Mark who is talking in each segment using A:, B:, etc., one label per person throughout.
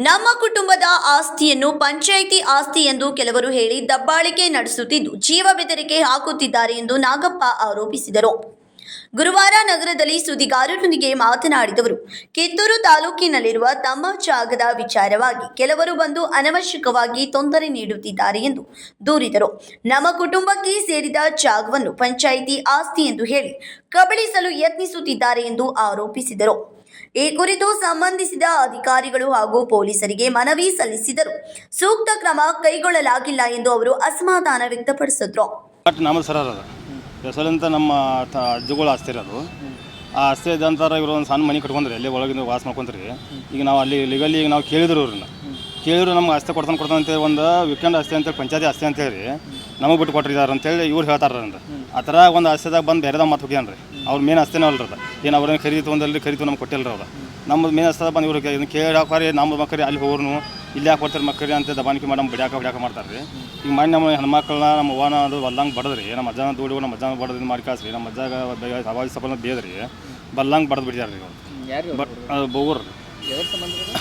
A: ನಮ್ಮ ಕುಟುಂಬದ ಆಸ್ತಿಯನ್ನು ಪಂಚಾಯಿತಿ ಆಸ್ತಿ ಎಂದು ಕೆಲವರು ಹೇಳಿ ದಬ್ಬಾಳಿಕೆ ನಡೆಸುತ್ತಿದ್ದು ಜೀವ ಬೆದರಿಕೆ ಹಾಕುತ್ತಿದ್ದಾರೆ ಎಂದು ನಾಗಪ್ಪ ಆರೋಪಿಸಿದರು. ಗುರುವಾರ ನಗರದಲ್ಲಿ ಸುದ್ದಿಗಾರರೊಂದಿಗೆ ಮಾತನಾಡಿದವರು, ಕಿತ್ತೂರು ತಾಲೂಕಿನಲ್ಲಿರುವ ತಮ್ಮ ಜಾಗದ ವಿಚಾರವಾಗಿ ಕೆಲವರು ಬಂದು ಅನವಶ್ಯಕವಾಗಿ ತೊಂದರೆ ನೀಡುತ್ತಿದ್ದಾರೆ ಎಂದು ದೂರಿದರು. ನಮ್ಮ ಕುಟುಂಬಕ್ಕೆ ಸೇರಿದ ಜಾಗವನ್ನು ಪಂಚಾಯಿತಿ ಆಸ್ತಿ ಎಂದು ಹೇಳಿ ಕಬಳಿಸಲು ಯತ್ನಿಸುತ್ತಿದ್ದಾರೆ ಎಂದು ಆರೋಪಿಸಿದರು. ಈ ಕುರಿತು ಸಂಬಂಧಿಸಿದ ಅಧಿಕಾರಿಗಳು ಹಾಗೂ ಪೊಲೀಸರಿಗೆ ಮನವಿ ಸಲ್ಲಿಸಿದರೂ ಸೂಕ್ತ ಕ್ರಮ ಕೈಗೊಳ್ಳಲಾಗಿಲ್ಲ ಎಂದು ಅವರು ಅಸಮಾಧಾನ ವ್ಯಕ್ತಪಡಿಸಿದರು.
B: ನಮ್ಮ ಸರ್ ಅದ ಹೆಸರಂತ ನಮ್ಮ ಅಜ್ಜಗಳು ಆಸ್ತಿ ಇರೋದು. ಆ ಆಸ್ತಿ ಇದ್ದಂತರ ಇವರು ಒಂದು ಸಣ್ಣ ಮನೆ ಕಟ್ಕೊಂಡ್ರಿ ಅಲ್ಲಿ ಒಳಗಿಂದ ವಾಸ ಮಾಡ್ಕೊಂಡ್ರಿ. ಈಗ ನಾವು ಅಲ್ಲಿ ಲೀಗಲಿ ಈಗ ನಾವು ಕೇಳಿದ್ರು ಅವ್ರನ್ನ ನಮ್ಮ ಆಸ್ತಿ ಕೊಡ್ತಾನೆ ಅಂತೇಳಿ ಒಂದು ವೀಕೆಂಡ್ ಆಸ್ತಿ ಅಂತೇಳಿ ಪಂಚಾಯತಿ ಆಸ್ತಿ ಅಂತೇಳಿ ನಮಗೆ ಬಿಟ್ಟು ಕೊಟ್ಟಿದ್ದಾರೆ ಅಂತೇಳಿ ಇವ್ರು ಹೇಳ್ತಾರಂದ್ರೆ ಆ ಥರ ಒಂದು ಆಸ್ತಿದಾಗ ಬಂದು ಬೇರೆದಾಗ ಮಾತು ಹೋಗ್ಯಾನ್ರಿ. ಅವ್ರ ಮೇನ್ ಆಸ್ತಿನೇ ಅಲ್ರದ ಏನು ಅವ್ರನ್ನ ಖರೀದು ಒಂದಲ್ಲಿ ಖರೀದು ನಮ್ಗೆ ಕೊಟ್ಟಿಲ್ಲರ ಅವ್ರು. ನಮ್ಮ ಮೇನ್ ಆಸ್ತಿದಾಗ ಬಂದು ಇವ್ರಿಗೆ ಇದನ್ನು ಕೇಳಿ ಹಾಕೋರಿ ನಮ್ಮ ಮಕ್ಕಳು ಅಲ್ಲಿ ಹೋಗ್ರು ಇಲ್ಲಿ ಯಾಕೆ ಕೊಡ್ತಾರೆ ಮಕ್ಕಳು ಅಂತ ದಬಾಣಿಕೆ ಮಾಡಿ ಬಿಡ್ಯಾಕ ಮಾಡ್ತಾರೆ ರೀ. ಈಗ ಮಾಡಿ ನಮ್ಮ ಹೆಣ್ಮಕ್ಳನ್ನ ನಮ್ಮ ಅವ್ವನ ಅದು ಹೊಲ್ದಂಗೆ ಬಡದ್ರಿ, ನಮ್ಮ ಅಜ್ಜನ ದುಡಿದು ನಮ್ಮ ಅಜ್ಜನ ಬಡದು ಮಾಡಿ ಕಳಿಸ್ರಿ. ನಮ್ಮ ಅಜ್ಜಾಗ ಸವಾಲಿ ಸಫಲ ಬೇದ್ರಿ ಬಲ್ಲಂಗೆ ಬಡ್ದು ಬಿಡ್ತಾರೆ ರೀ ಅವ್ರು. ಅದು ಬೋರ್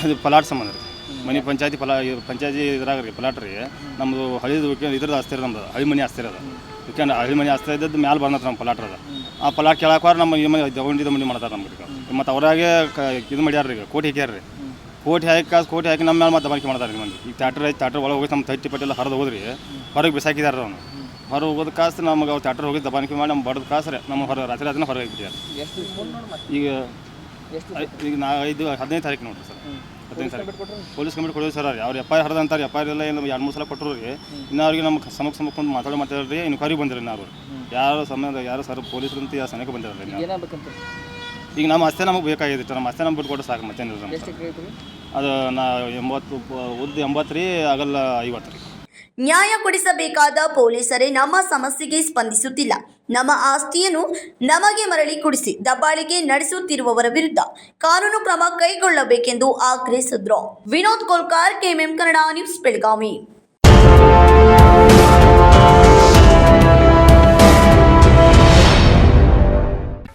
B: ಅದು ಪಲಾಟ್ ಸಂಬಂಧ ರೀ. ಮನೆ ಪಂಚಾಯತಿ ಇದ್ರಾಗ ರೀ ಪಲಾಟ್ ರೀ. ನಮ್ಮದು ಹಳಿದು ಇದ್ರದ್ದು ಆಸ್ತಿ ರೀ. ನಮ್ಮದು ಹಳಿ ಮನೆ ಆಸ್ತಿ ಇರೋದು ವೀಕೆಂಡ್ ಹಳಿ ಮನೆ ಆಸ್ತಿ ಇದ್ದದ್ದು ಮ್ಯಾಲೆ ಬಂದತ್ತೆ ನಮ್ಮ ಪಲಾಟ್ ಅದ. ಆ ಪಲಾಟ್ ಕೇಳಾಕ ನಮ್ಮ ಈ ಮನೆ ದಗೊಂಡಿದ್ದು ಮನೆ ಮಾಡ್ತಾರೆ ನಮ್ಗೆ. ಮತ್ತು ಅವ್ರಾಗೆ ಇದು ಮಾಡ್ಯಾರ ರೀ, ಕೋಟಿ ಹಾಕ್ಯಾರ ರೀ. ಕೋಟಿ ಹಾಕಿ ನಮ್ಮ ಮೇಲೆ ಮತ್ತೆ ದಬಾಣಿಕೆ ಮಾಡ್ತಾರೆ ರೀ ಮಂದಿ. ಈಗ ಟ್ಯಾಟ್ರ್ ಒಳಗೆ ಹೋಗಿ ನಮ್ಮ ತಟ್ಟಿ ಪಟ್ಟಿಲ್ಲ ಹರಿದು ಹೋದ್ರಿ ಹೊರಗೆ ಬಿಸಾಕಿದಾರೆ ಅವ್ನು. ಹೊರಗೆ ಹೋಗೋದು ಕಾಸು ನಮಗೆ ಅವ್ರು ಟ್ಯಾಟ್ರ್ ಹೋಗಿ ದಬಾಣಿಕೆ ಮಾಡಿ ನಮ್ಮ ಬಡದು ಕಾಸು ರೀ ನಮ್ಮ ರಾತ್ರಿ ಹೊರಗೆ ಹಾಕಿಬಿಟ್ಟಿದ್ದಾರೆ. ಈಗ 15 ತಾರೀಕು ನೋಡಿರಿ ಸರ್, 15 ತಾರೀಕು ಪೊಲೀಸ್ ಕಂಪ್ಲೇಂಟ್ ಕೊಡೋದು ಸರ್. ಅವ್ರು FIR ಹರಿದ ಅಂತಾರೆ. FIR ಎಲ್ಲ ಏನು 2-3 ಸಲ ಕೊಟ್ಟರು ರೀ. ಇನ್ನು ಅವ್ರಿಗೆ ನಮ್ಗೆ ಸಮಕ್ಕೆ ಮಾತಾಡ್ರಿ ಇನ್ಕ್ವೈರಿ ಬಂದಿರಿ. ನಾವು ಯಾರು ಸರ್ ಪೊಲೀಸರಂತ ಯಾವ ಸನಕ್ಕೆ ಬಂದಿರಲ್ಲ. ಈಗ ನಮ್ಮ ಆಸ್ತಿ ನಮಗೆ ಬೇಕಾಗಿತ್ತು. ನಮ್ಮ ಆಸ್ತಿ ನಮ್ಗೆ ಬಿಟ್ಟು ಕೊಟ್ಟು ಸಾಕು ಮತ್ತೇನಿಲ್ಲ ನಮ್ಗೆ. ಅದು 80 ರೀ, ಆಗಲ್ಲ 50 ರೀ.
A: ನ್ಯಾಯ ಕೊಡಿಸಬೇಕಾದ ಪೊಲೀಸರೇ ನಮ್ಮ ಸಮಸ್ಯೆಗೆ ಸ್ಪಂದಿಸುತ್ತಿಲ್ಲ. ನಮ್ಮ ಆಸ್ತಿಯನ್ನು ನಮಗೆ ಮರಳಿ ಕೊಡಿಸಿ ದಬ್ಬಾಳಿಕೆ ನಡೆಸುತ್ತಿರುವವರ ವಿರುದ್ಧ ಕಾನೂನು ಕ್ರಮ ಕೈಗೊಳ್ಳಬೇಕೆಂದು ಆಗ್ರಹಿಸಿದ್ರು. Vinod Kolkar, KMM Kannada news, Belagavi.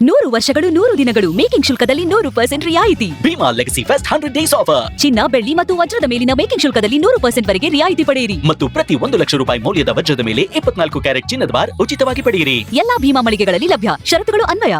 C: 100 ವರ್ಷಗಳು 100 ದಿನಗಳು ಮೇಕಿಂಗ್ ಶುಲ್ಕದಲ್ಲಿ 100% ರಿಯಾಯಿತಿ.
D: Bhima legacy fest 100 days offer.
C: ಚಿನ್ನ, ಬೆಳ್ಳಿ ಮತ್ತು ವಜ್ರದ ಮೇಲಿನ ಮೇಕಿಂಗ್ ಶುಲ್ಕದಲ್ಲಿ 100% ವರೆಗೆ ರಿಯಾಯಿತಿ ಪಡೆಯಿರಿ.
D: ಮತ್ತು ಪ್ರತಿ 1 ಲಕ್ಷ ರೂಪಾಯಿ ಮೌಲ್ಯದ ವಜ್ರದ ಮೇಲೆ 24 ಕ್ಯಾರೆಟ್ ಚಿನ್ನದ ಬಾರ್ ಉಚಿತವಾಗಿ ಪಡೆಯಿರಿ.
C: ಎಲ್ಲಾ ಭೀಮಾ ಮಳಿಗೆಗಳಲ್ಲಿ ಲಭ್ಯ. ಷರತ್ತುಗಳು ಅನ್ವಯ.